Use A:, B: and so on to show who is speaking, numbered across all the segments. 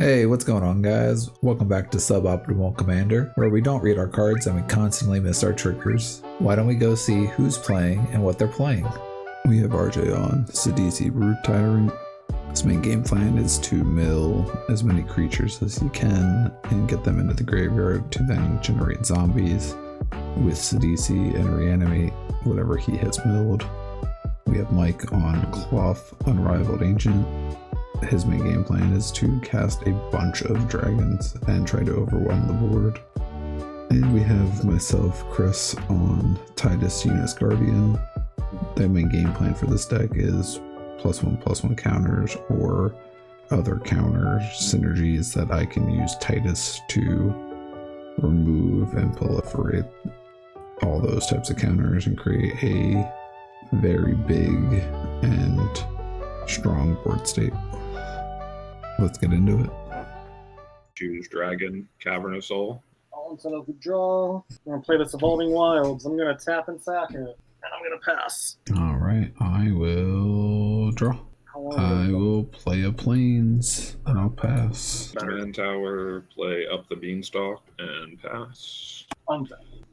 A: Hey, what's going on, guys? Welcome back to Suboptimal Commander, where we don't read our cards and we constantly miss our triggers. Why don't we go see who's playing and what they're playing? We have RJ on Sidisi Root Tyrant. His main game plan is to mill as many creatures as you can and get them into the graveyard to then generate zombies with Sidisi and reanimate whatever he has milled. We have Mike on KLAUTH Unrivaled Ancient. His main game plan is to cast a bunch of dragons and try to overwhelm the board. And we have myself, Chris, on Tidus Yuna's Guardian. The main game plan for this deck is +1/+1 counters or other counter synergies that I can use Tidus to remove and proliferate all those types of counters and create a very big and strong board state. Let's get into it.
B: Choose Dragon, Cavern of Soul.
C: I'll set up the draw. I'm going to play this Evolving Wilds. I'm going to tap and sack it. And I'm going to pass.
A: Alright, I will draw. I will play a Plains, and I'll pass.
B: Command Tower, play up the Beanstalk, and pass.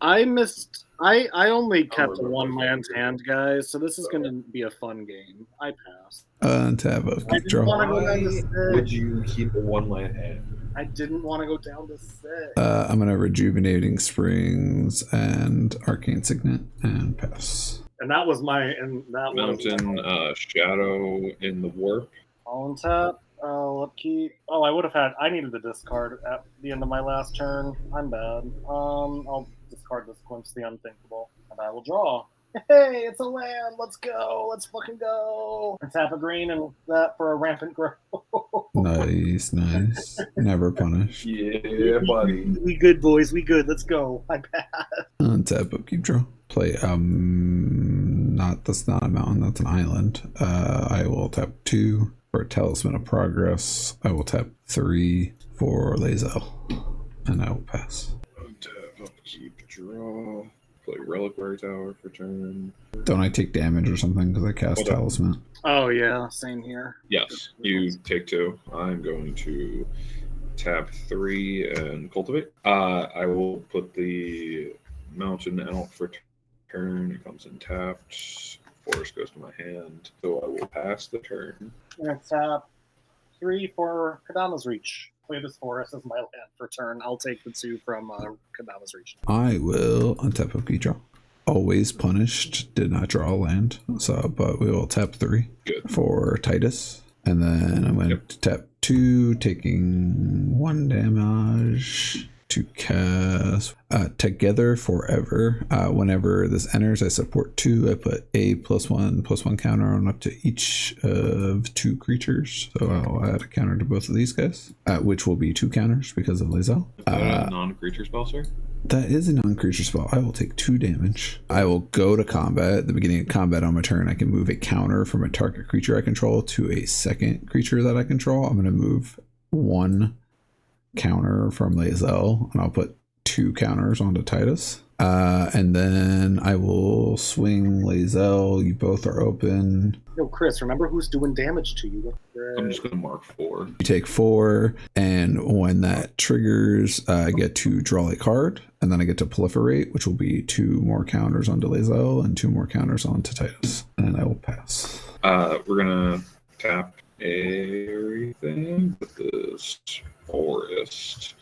C: I only kept a one-land hand, guys, so this is going to be a fun game. I passed.
A: Untap of
C: I didn't
A: draw.
C: want to go down to 6.
D: Would you keep a one-land hand?
C: I didn't want to go down to 6.
A: I'm gonna Rejuvenating Springs and Arcane Signet and pass.
C: And that was my...
B: Mountain, Shadow in the Warp.
C: I'll untap. Upkeep. Oh, I would have had... I needed to discard at the end of my last turn. I'm bad. I'll discard this Glimpse the Unthinkable. And I will draw. Hey, it's a land. Let's go. Let's fucking go. And tap a green and that for a Rampant Growth.
A: Nice. Never punish.
D: Yeah, buddy.
C: We good, boys. We good. Let's go. I pass.
A: Untap Upkeep draw. Play that's not a mountain, that's an island. I will tap 2 for Talisman of Progress. I will tap 3 for Lae'zel. And I will pass.
B: Untap, upkeep, draw. Play Reliquary Tower for turn.
A: Don't I take damage or something because I cast Talisman?
C: Oh, yeah. Same here.
B: Yes, you take 2. I'm going to tap 3 and Cultivate. I will put the Mountain out for turn. It comes in tapped. Forest goes to my hand. So I will pass the turn.
C: I'm going to tap 3 for Kadama's Reach. Play this forest as my land for turn. I'll take the 2 from Kadama's Reach.
A: I will untap Upkeep draw. Always punished. Did not draw a land. But we will tap 3
B: Good.
A: for Tidus. And then I'm going to tap 2, taking 1 damage to cast Together Forever. Whenever this enters, I support 2. I put a +1/+1 counter on up to each of 2 creatures. So I'll add a counter to both of these guys, which will be 2 counters because of Lae'zel.
B: Is that a non-creature spell, sir?
A: That is a non-creature spell. I will take 2 damage. I will go to combat. At the beginning of combat on my turn, I can move a counter from a target creature I control to a second creature that I control. I'm going to move 1 counter from Lae'zel, and I'll put 2 counters onto Tidus. And then I will swing Lae'zel. You both are open.
C: Yo, Chris, remember who's doing damage to you?
B: I'm just going to mark 4.
A: You take 4, and when that triggers, I get to draw a card, and then I get to proliferate, which will be 2 more counters onto Lae'zel and 2 more counters onto Tidus. And I will pass.
B: We're going to tap everything with this Forest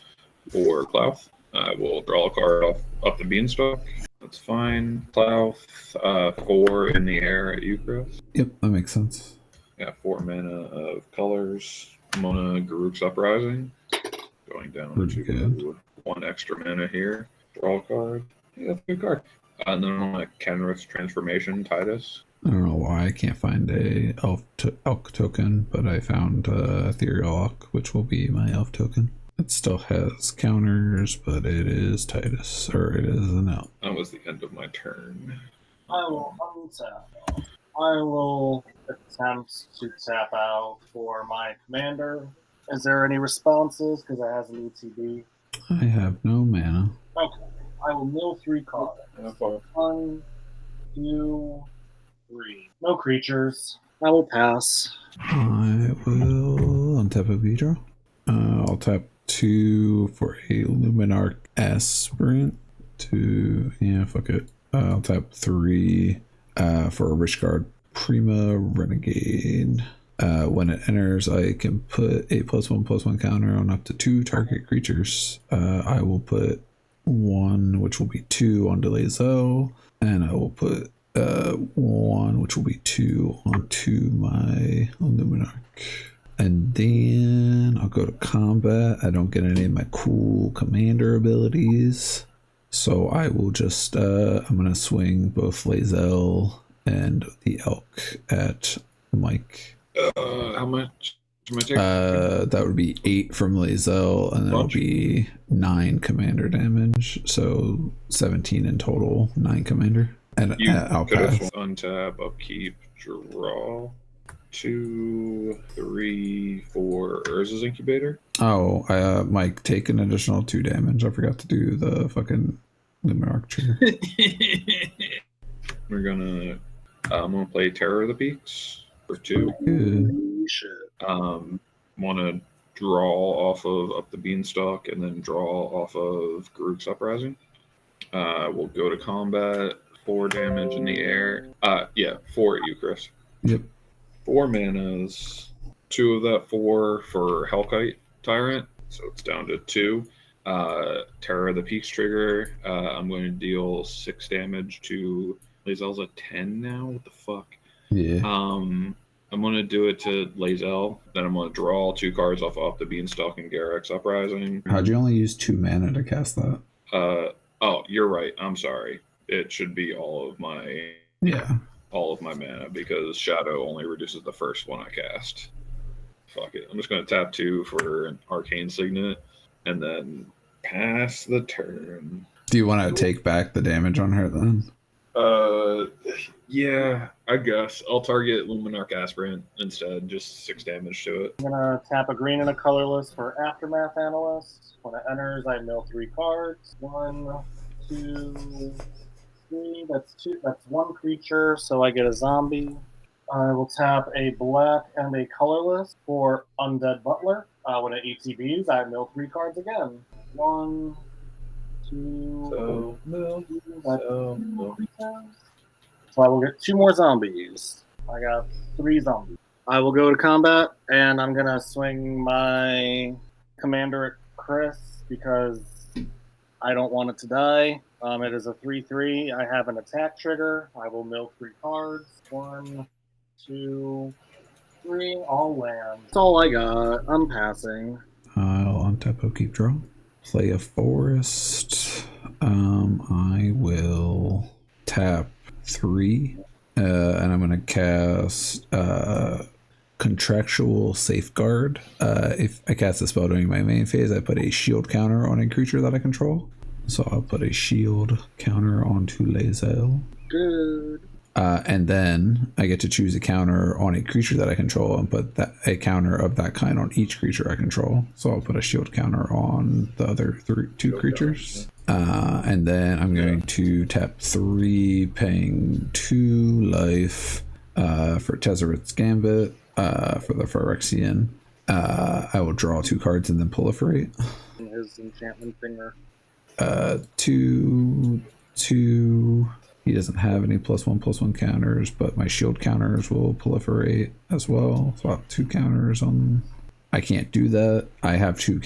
B: or KLAUTH. I will draw a card off the Beanstalk. That's fine. KLAUTH, 4 in the air at you, Chris.
A: Yep, that makes sense.
B: Yeah, 4 mana of colors. Mona Garruk's Uprising. Going down
A: Pretty
B: to
A: good.
B: 1 extra mana here. Draw a card. Yeah, that's a good card. And then on a Kenrith's Transformation, Tidus.
A: I don't know why I can't find a elk token, but I found Ethereal Elk, which will be my elf token. It still has counters, but it is Tidus, or it is an elk.
B: That was the end of my turn.
C: I will untap. I will attempt to tap out for my commander. Is there any responses? Because it has an ETB.
A: I have no mana.
C: Okay. I will mill 3 cards. 1, 2, 3. No creatures. I will pass.
A: I will untap a V draw. I'll tap 2 for a Luminarch Aspirant. 2, yeah, fuck it. I'll tap 3 for a Richguard Prima Renegade. When it enters, I can put a +1/+1 counter on up to 2 target creatures. I will put 1, which will be 2 on Lae'zel, and I will put 1, which will be 2 onto my Luminarch. And then I'll go to combat. I don't get any of my cool commander abilities, so I will just I'm gonna swing both Lae'zel and the Elk at Mike.
B: How much am I taking?
A: That would be 8 from Lae'zel, and that'll be 9 commander damage, so 17 in total. 9 commander, and
B: You
A: I'll
B: could have
A: pass.
B: untap, upkeep, draw. 2, 3, 4 Urza's Incubator.
A: Oh, Mike, take an additional 2 damage. I forgot to do the fucking Luminarch trigger.
B: We're gonna I'm gonna play Terror of the Peaks for 2.
A: Good.
C: Shit.
B: Want to draw off of Up the Beanstalk and then draw off of Garruk's Uprising. We'll go to combat. 4 damage in the air. Yeah, 4 at you, Chris.
A: Yep.
B: 4 manas. 2 of that 4 for Hellkite Tyrant, so it's down to 2. Terror of the Peaks trigger. I'm going to deal 6 damage to Lae'zel's at 10 now. What the fuck?
A: Yeah.
B: I'm going to do it to Lae'zel. Then I'm going to draw 2 cards off the Beanstalk and Garruk's Uprising.
A: How'd you only use 2 mana to cast that?
B: Oh, you're right. I'm sorry. It should be all of my mana because Shadow only reduces the first one I cast. Fuck it. I'm just going to tap 2 for an Arcane Signet and then pass the turn.
A: Do you want to take back the damage on her then?
B: Yeah, I guess. I'll target Luminarch Aspirant instead, just 6 damage to it.
C: I'm gonna tap a green and a colorless for Aftermath Analyst. When it enters, I mill 3 cards. 1, 2, 3. That's 2. That's 1 creature, so I get a zombie. I will tap a black and a colorless for Undead Butler. When it ETBs, I mill 3 cards again. 1, 2, So I will get 2 more zombies. I got 3 zombies. I will go to combat, and I'm gonna swing my commander at Chris because I don't want it to die. It is a 3/3. I have an attack trigger. I will mill 3 cards. 1, 2, 3. All land. That's all I got. I'm passing.
A: I'll untap, upkeep, draw. Play a forest. I will tap 3, and I'm gonna cast Contractual Safeguard. If I cast a spell during my main phase, I put a shield counter on a creature that I control. So I'll put a shield counter onto Lae'zel.
C: Good.
A: And then I get to choose a counter on a creature that I control and put a counter of that kind on each creature I control. So I'll put a shield counter on the other 2 creatures. And then I'm going to tap 3, paying 2 life for Tezzereth's Gambit for the Phyrexian. I will draw 2 cards and then proliferate.
C: His enchantment finger.
A: 2, 2. He doesn't have any +1/+1 counters, but my shield counters will proliferate as well. So I have 2 counters on. I can't do that. I have 2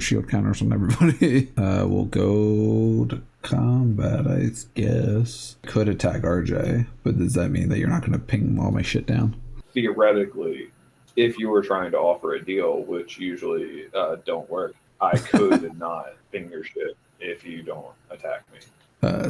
A: shield counters on everybody. We'll go to combat, I guess. Could attack RJ, but does that mean that you're not going to ping all my shit down?
D: Theoretically, if you were trying to offer a deal, which usually don't work, I could not ping your shit if you don't attack me.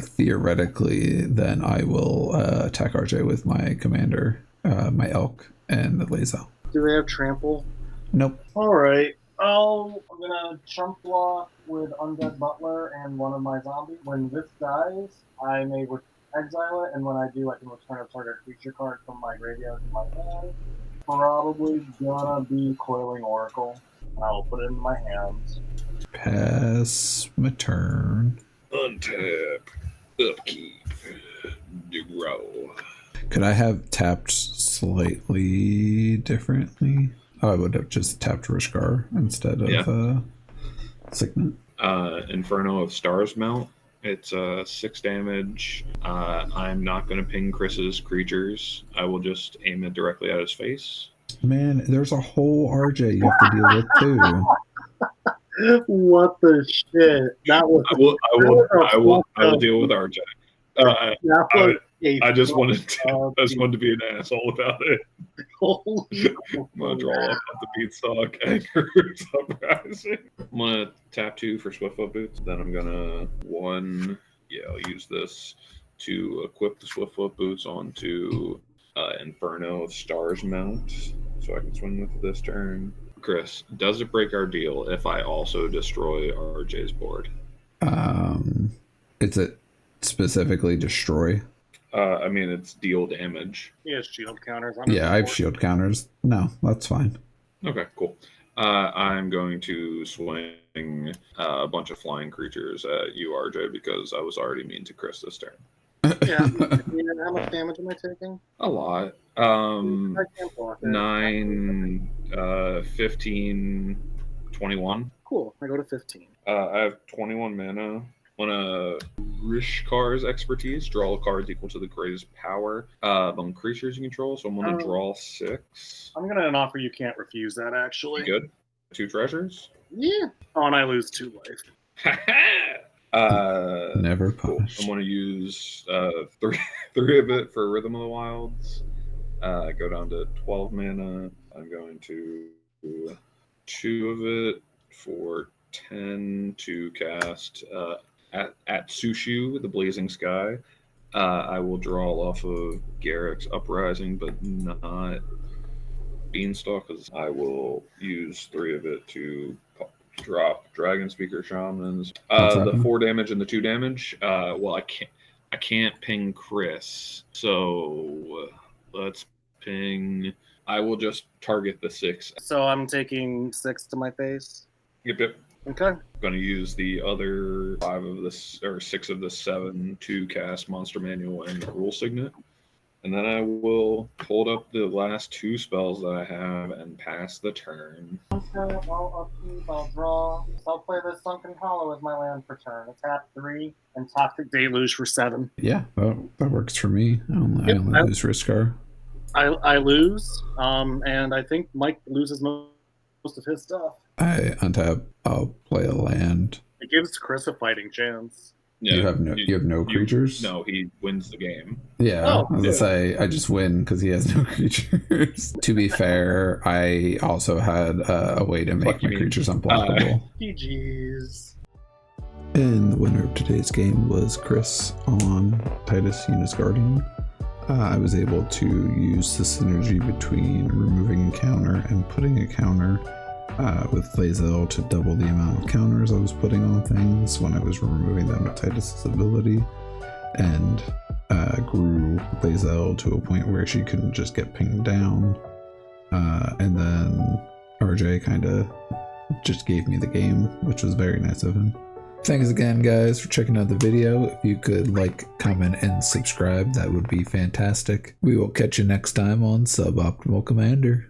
A: Theoretically, then I will attack RJ with my commander, my Elk, and the Lae'zel.
C: Do they have trample?
A: Nope.
C: All right. I'm gonna chump block with Undead Butler and one of my zombies. When this dies, I may exile it, and when I do, I can return a target creature card from my graveyard to my hand. Probably gonna be Coiling Oracle. I will put it in my hands.
A: Pass my turn.
B: Untap, upkeep, draw.
A: Could I have tapped slightly differently? I would have just tapped Rishkar instead of Signet.
B: Inferno of Stars mount. It's 6 damage. I'm not going to ping Chris's creatures. I will just aim it directly at his face.
A: Man, there's a whole RJ you have to deal with too.
C: What the shit? That was.
B: I will deal with RJ. I just wanted to be an asshole about it. I'm gonna draw up the beanstalk anchor uprising. I'm gonna tap 2 for Swiftfoot Boots. Then I'm gonna I'll use this to equip the Swiftfoot Boots onto Inferno of Stars mount, so I can swing with it this turn. Chris, does it break our deal if I also destroy RJ's board?
A: Is it specifically destroy?
B: I mean, it's deal damage.
C: He has shield counters.
A: I have shield counters. No, that's fine.
B: Okay, cool. I'm going to swing a bunch of flying creatures at you, RJ, because I was already mean to Chris this turn.
C: Yeah. How much damage am I taking?
B: A lot.
C: I can't block it.
B: 9, 15, 21.
C: Cool. I go to 15.
B: I have 21 mana. On a Rishkar's expertise, draw cards equal to the greatest power among creatures you control. So I'm going to draw 6.
C: I'm going to offer you can't refuse that, actually.
B: You good? 2 treasures?
C: Yeah. Oh, and I lose 2 life.
A: Never
B: cool.
A: punished.
B: I'm going to use 3 of it for Rhythm of the Wilds. Go down to 12 mana. I'm going to 2 of it for 10 to cast at Sushu, the Blazing Sky. I will draw off of Garrick's Uprising, but not Beanstalk, because I will use 3 of it to drop Dragon Speaker Shamans. The 4 damage and the 2 damage. I can't ping Chris, so let's ping. I will just target the 6.
C: So I'm taking 6 to my face.
B: Yep.
C: Okay.
B: I'm going to use the other 5 of this, or 6 of the 7 to cast Monster Manual and Rule Signet. And then I will hold up the last 2 spells that I have and pass the turn.
C: Okay, I'll draw. I'll play this Sunken Hollow as my land for turn. Tap 3 and Toxic Deluge for 7.
A: Yeah, that works for me. I only lose Rishkar.
C: I lose, and I think Mike loses most of his stuff.
A: I untap. I'll play a land.
C: It gives Chris a fighting chance.
B: Yeah,
A: you have no creatures?
B: No, he wins the game.
A: Yeah, I was gonna say I just win because he has no creatures. To be fair, I also had a way to make my creatures unblockable.
C: GG's.
A: And the winner of today's game was Chris on Tidus, Yuna's Guardian. I was able to use the synergy between removing a counter and putting a counter with Lae'zel to double the amount of counters I was putting on things when I was removing them with Tidus' ability, and grew Lae'zel to a point where she couldn't just get pinged down. And then RJ kind of just gave me the game, which was very nice of him. Thanks again, guys, for checking out the video. If you could like, comment, and subscribe, that would be fantastic. We will catch you next time on Suboptimal Commander.